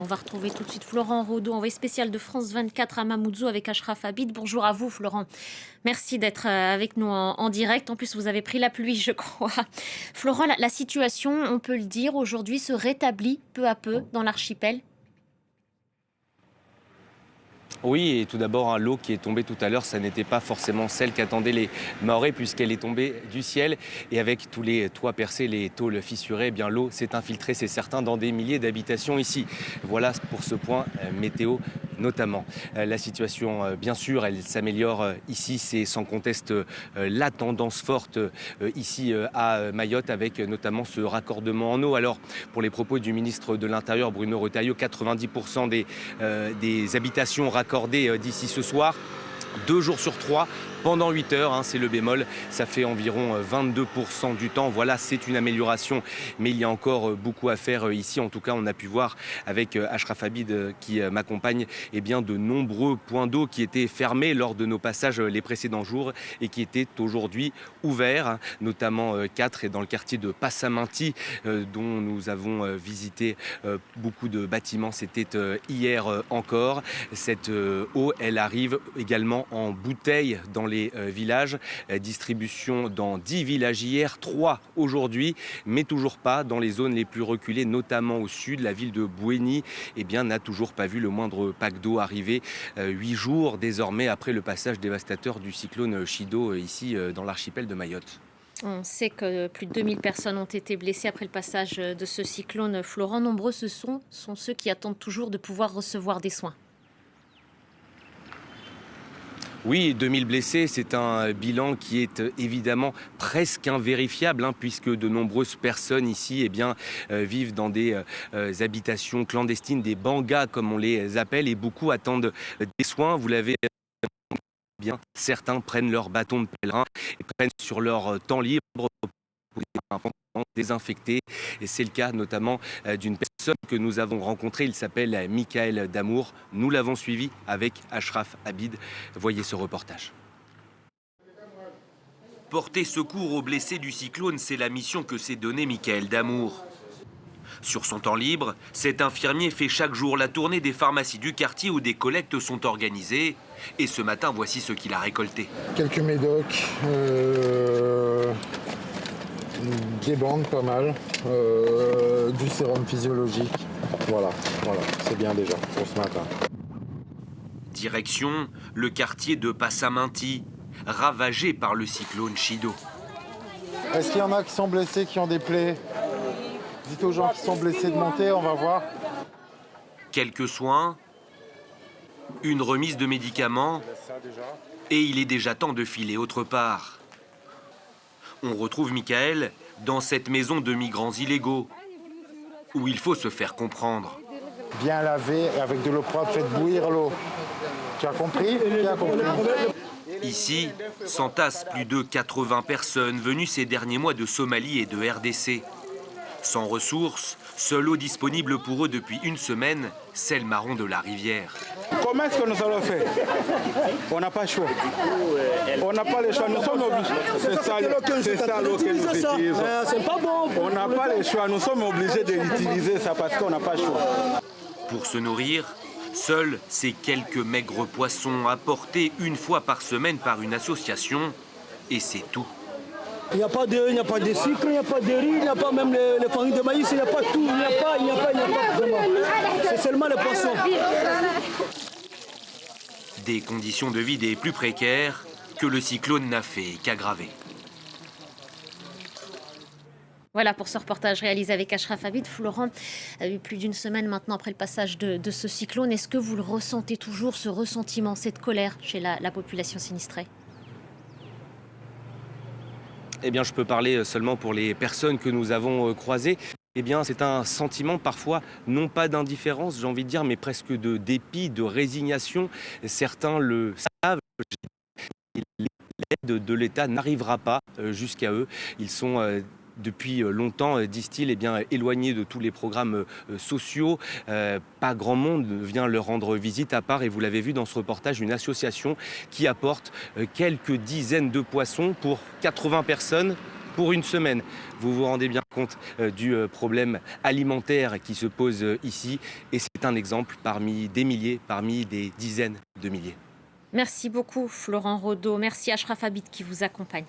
On va retrouver tout de suite Florent Rodeau, envoyé spécial de France 24 à Mamoudzou avec Ashraf Habib. Bonjour à vous Florent. Merci d'être avec nous en direct. En plus, vous avez pris la pluie, je crois. Florent, la situation, on peut le dire, aujourd'hui se rétablit peu à peu dans l'archipel. Oui, et tout d'abord, l'eau qui est tombée tout à l'heure, ça n'était pas forcément celle qu'attendaient les Mahorais, puisqu'elle est tombée du ciel. Et avec tous les toits percés, les tôles fissurées, eh bien l'eau s'est infiltrée, c'est certain, dans des milliers d'habitations ici. Voilà pour ce point météo notamment. La situation, bien sûr, elle s'améliore ici. C'est sans conteste la tendance forte ici à Mayotte, avec notamment ce raccordement en eau. Alors, pour les propos du ministre de l'Intérieur, Bruno Retailleau, 90% des habitations raccordées d'ici ce soir. 2 jours sur 3, pendant 8 heures, c'est le bémol, ça fait environ 22% du temps. Voilà, c'est une amélioration, mais il y a encore beaucoup à faire ici. En tout cas, on a pu voir avec Ashraf Habib qui m'accompagne, de nombreux points d'eau qui étaient fermés lors de nos passages les précédents jours et qui étaient aujourd'hui ouverts, notamment 4 et dans le quartier de Passaminti, dont nous avons visité beaucoup de bâtiments. C'était hier encore. Cette eau, elle arrive également en bouteilles dans les villages. Distribution dans 10 villages hier, 3 aujourd'hui, mais toujours pas dans les zones les plus reculées, notamment au sud. La ville de Bouéni n'a toujours pas vu le moindre pack d'eau arriver. 8 jours désormais après le passage dévastateur du cyclone Chido ici dans l'archipel de Mayotte. On sait que plus de 2000 personnes ont été blessées après le passage de ce cyclone. Florent, nombreux sont ceux qui attendent toujours de pouvoir recevoir des soins. Oui, 2000 blessés, c'est un bilan qui est évidemment presque invérifiable, puisque de nombreuses personnes ici vivent dans des habitations clandestines, des bangas comme on les appelle, et beaucoup attendent des soins. Vous l'avez bien, certains prennent leur bâton de pèlerin et prennent sur leur temps libre pour désinfecter. Et c'est le cas notamment d'une personne que nous avons rencontrée. Il s'appelle Michael Damour. Nous l'avons suivi avec Ashraf Habib. Voyez ce reportage. Porter secours aux blessés du cyclone, c'est la mission que s'est donnée Michael Damour. Sur son temps libre, cet infirmier fait chaque jour la tournée des pharmacies du quartier où des collectes sont organisées. Et ce matin, voici ce qu'il a récolté. Quelques médocs, des bandes pas mal, du sérum physiologique. Voilà, c'est bien déjà pour ce matin. Direction le quartier de Passaminti, ravagé par le cyclone Chido. Est-ce qu'il y en a qui sont blessés, qui ont des plaies? Dites aux gens qui sont blessés de monter, on va voir. Quelques soins, une remise de médicaments, et il est déjà temps de filer autre part. On retrouve Michael dans cette maison de migrants illégaux, où il faut se faire comprendre. Bien laver avec de l'eau propre, faites bouillir l'eau. Tu as compris? Ici, s'entassent plus de 80 personnes venues ces derniers mois de Somalie et de RDC. Sans ressources, seule eau disponible pour eux depuis une semaine, celle marron de la rivière. Comment est-ce que nous allons faire? On n'a pas le choix. On n'a pas le choix, nous sommes obligés. C'est ça l'eau que nous utilisons. C'est pas bon. On n'a pas le choix, nous sommes obligés d'utiliser ça parce qu'on n'a pas le choix. Pour se nourrir, seuls ces quelques maigres poissons apportés une fois par semaine par une association, et c'est tout. Il n'y a pas de sucre, il n'y a pas de riz, il n'y a pas même les farines de maïs, il n'y a pas tout, il n'y a pas vraiment. C'est seulement les poissons. Des conditions de vie des plus précaires que le cyclone n'a fait qu'aggraver. Voilà pour ce reportage réalisé avec Ashraf Habib. Florent, plus d'une semaine maintenant après le passage de ce cyclone, est-ce que vous le ressentez toujours, ce ressentiment, cette colère chez la population sinistrée ? Je peux parler seulement pour les personnes que nous avons croisées. C'est un sentiment parfois, non pas d'indifférence, j'ai envie de dire, mais presque de dépit, de résignation. Certains le savent, l'aide de l'État n'arrivera pas jusqu'à eux. Ils sont depuis longtemps, disent-ils, éloignés de tous les programmes sociaux. Pas grand monde vient leur rendre visite, à part, et vous l'avez vu dans ce reportage, une association qui apporte quelques dizaines de poissons pour 80 personnes pour une semaine. Vous vous rendez bien compte du problème alimentaire qui se pose ici. Et c'est un exemple parmi des milliers, parmi des dizaines de milliers. Merci beaucoup Florent Raudot. Merci Achraf Habib qui vous accompagne.